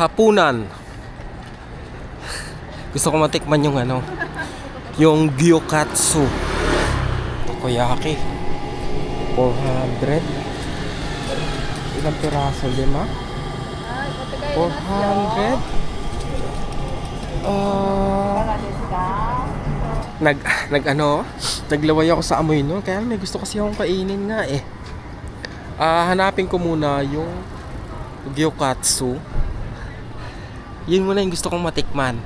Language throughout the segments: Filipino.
hapunan. Gusto ko matikman yung ano, yung gyokatsu takoyaki. 400. Ilang piraso? 5? 400. Naglaway ako sa amoy no. Kaya may gusto kasi akong kainin nga eh. Hanapin ko muna yung gyokatsu. Yun muna yung gusto kong matikman.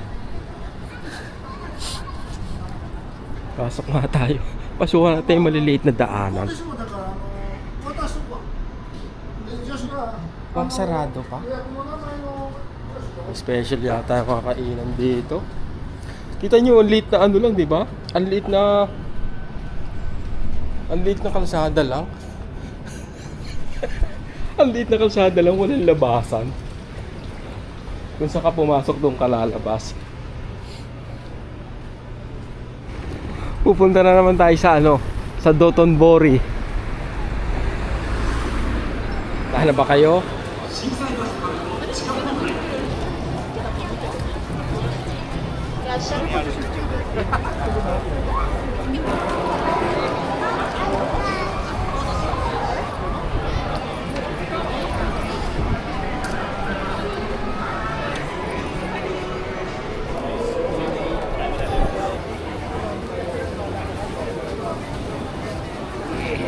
Pasok nga tayo. Pasukan natin yung maliliit na daanan. Sarado pa. Special yata yung kakainan dito. Kita nyo, ang liit na ano lang, di ba? Ang liit na kalsada lang. Ang liit na kalsada lang, walang labasan. Kung saan ka pumasok, doon ka lalabas. Pupunta na naman tayo sa ano, sa Dotonbori. Tahan na ba kayo?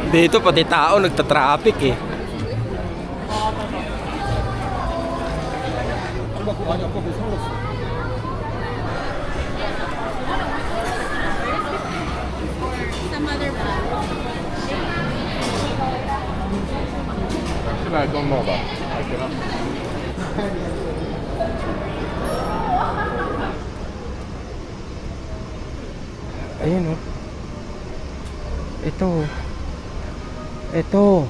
Dito pati tao nagta-traffic eh. I don't know about. Ayun oh. Ito.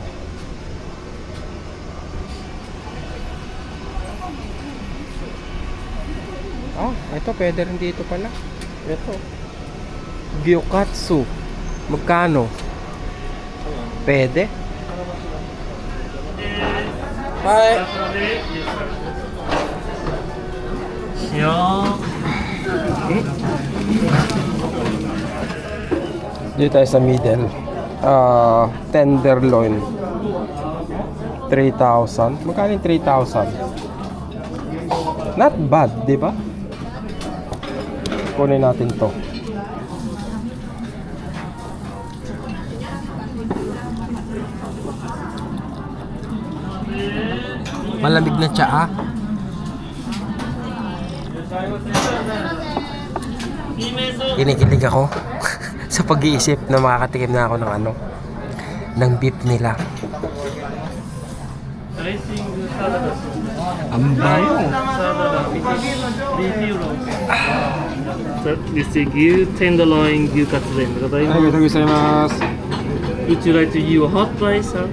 Ito pwede rin dito pala. Ito. Gyokatsu. Magkano? Pwede? Hi. Dito tayo sa middle. Tenderloin 3,000. Magkano yung 3,000? Not bad, di ba? Kunin natin to. Malamig na tsaa. Kinikilig ako sa pag-iisip na makakatikim na ako ng ano, ng beef nila. Ang bayo. This is gyu tenderloin gyukatsu den. Would you like to use a hot rice, sir?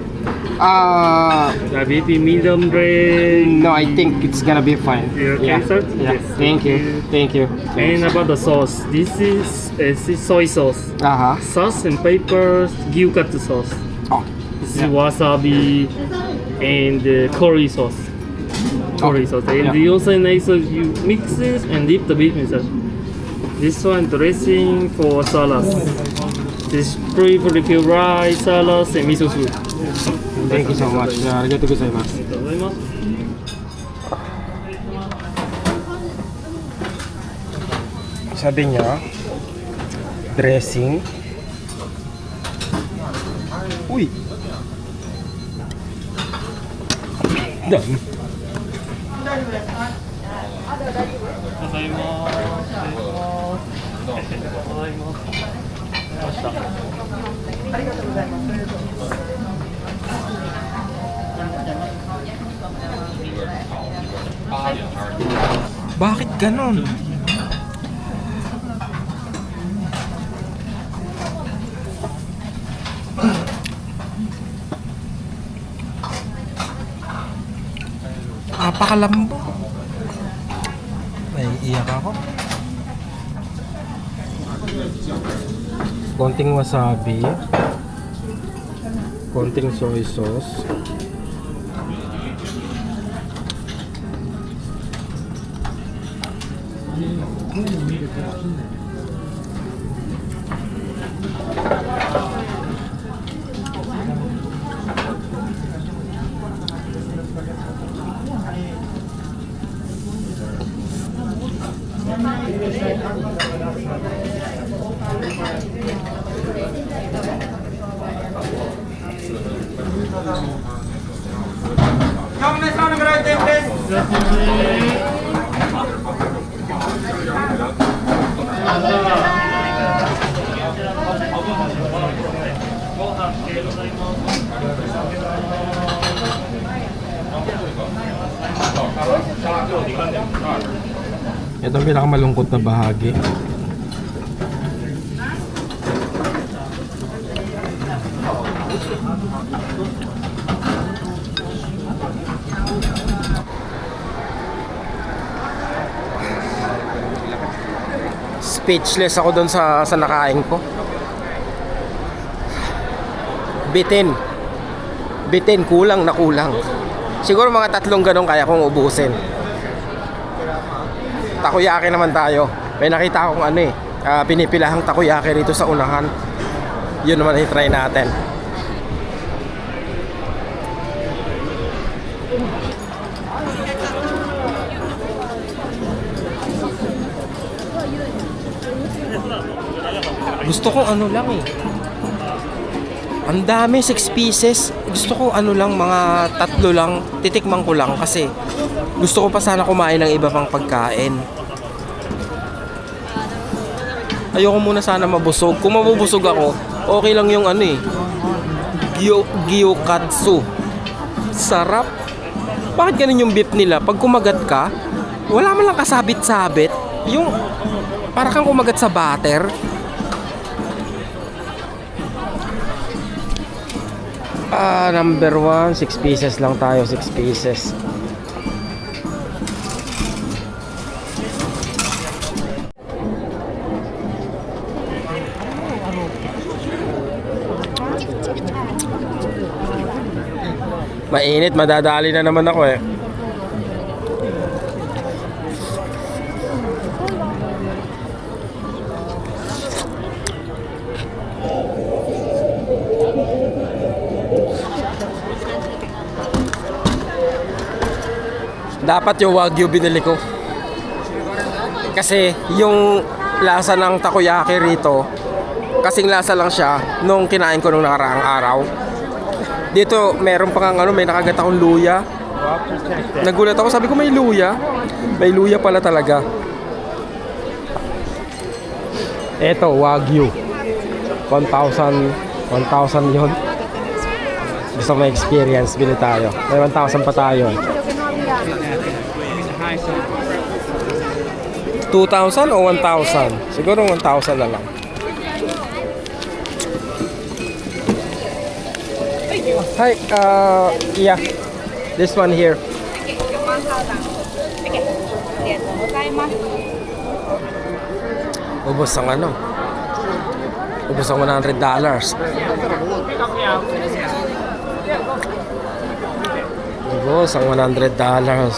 Maybe medium rare. No, I think it's gonna be fine. You okay, sir? Yeah. Yes. Thank you. And about the sauce, this is soy sauce. Sauce and pepper gyukatsu sauce. Oh. This is wasabi and curry sauce. And you also nice you mix it and dip the beef inside. This one dressing for salads. This pre-prepared rice, salads, and miso soup. Thank you so much. Arigatou gozaimasu. Sabi niya, dressing. Uy! Dami. Bakit ganon? Napakalambo. Naiiyak ako. Konting wasabi. Konting soy sauce. Ito ang pinakamalungkot na bahagi. Speechless ako doon sa nakain ko. Bitin. Bitin, kulang na kulang. Siguro mga 3 ganun kaya kong ubusin. Takoyaki naman tayo. May nakita akong pinipilahang takoyaki rito sa unahan. Yun naman i-try natin. Gusto ko lang eh. Ang dami, 6 pieces. Gusto ko mga 3 lang. Titikman ko lang kasi gusto ko pa sana kumain ng iba pang pagkain. Ayoko muna sana mabusog. Kung mabubusog ako, okay lang yung gyokatsu. Sarap. Bakit ganun yung beef nila? Pag kumagat ka, wala man lang kasabit-sabit. Yung para kang kumagat sa butter. Number 1, 6 pieces lang tayo, 6 pieces. Mainit, madadali na naman ako eh. Dapat yung Wagyu binili ko. Kasi yung lasa ng takoyaki rito, kasing lasa lang siya nung kinain ko nung nakaraang araw. Dito meron pa kang may nakagat akong luya. Nagulat ako, sabi ko may luya. May luya pala talaga. Eto, Wagyu. 1,000 yun. Gusto mo experience, bili tayo. May 1,000 pa tayo. 2,000 o 1,000? Siguro 1,000 na lang. Hi, yeah. This one here. Ubos ang ubos ang $100. Ubos ang $100.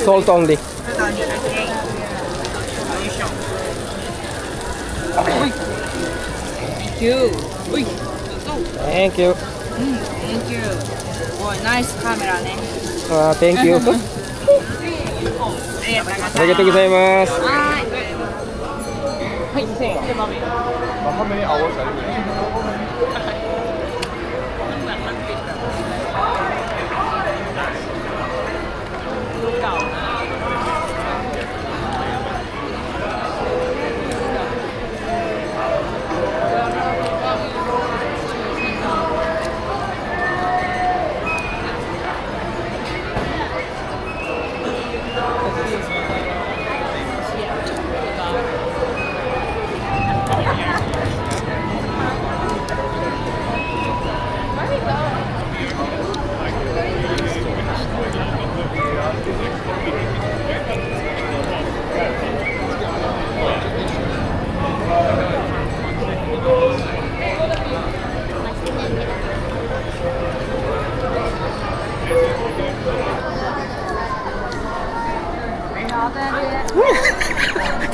Salt only. Thank you. Thank you. Thank you. Oh, nice camera ね。Thank you. ありがとうございます。はい。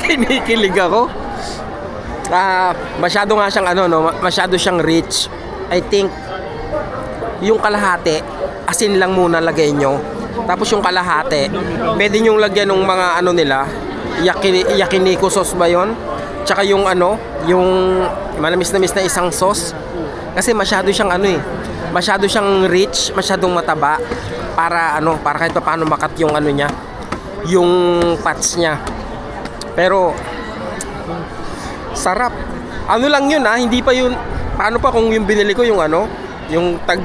Kinikilig ako. Masyado nga siyang ano, no? Masyado siyang rich. I think yung kalahati, asin lang muna lagay nyo. Tapos yung kalahati, pwede nyong lagyan ng mga ano nila, yakiniku sauce ba yun? Tsaka yung ano, yung manamis-namis na isang sauce. Kasi masyado siyang ano eh, masyado siyang rich, masyadong mataba para ano, para kahit paano makat yung ano niya, yung fats niya. Pero sarap. Ano lang yun hindi pa yun. Paano pa kung yung binili ko yung ano, yung tag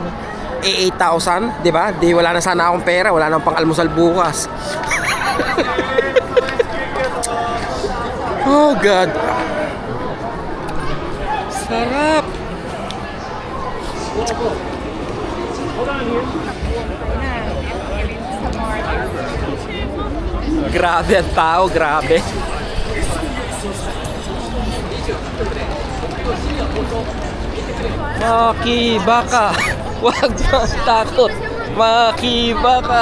8,000, 'di ba? Di wala na sana akong pera, wala nang pang-almusal bukas. Oh God. Sarap. Grabe ang tao, grabe. Makibaka. Huwag matakot. Makibaka.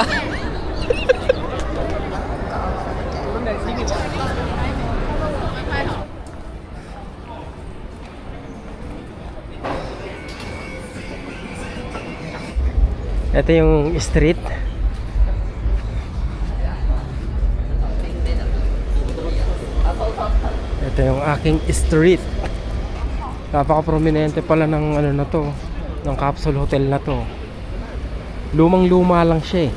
Ito yung street. Ito yung aking street. Napaka-prominente pala ng ano na to, ng Capsule Hotel na to. Lumang-luma lang siya eh.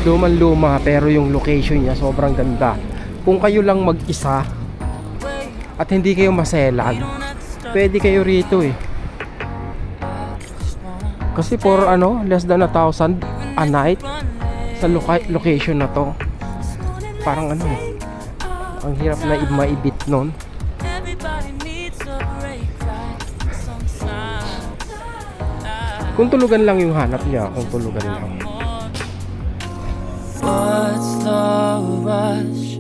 Lumang-luma pero yung location niya sobrang ganda. Kung kayo lang mag-isa at hindi kayo maselan, pwede kayo rito eh. Kasi for ano, less than 1,000 a night sa location na to. Parang ano eh, ang hirap na maibit nun. Kung tulugan lang yung hanap niya, kung tulugan lang. What's the rush?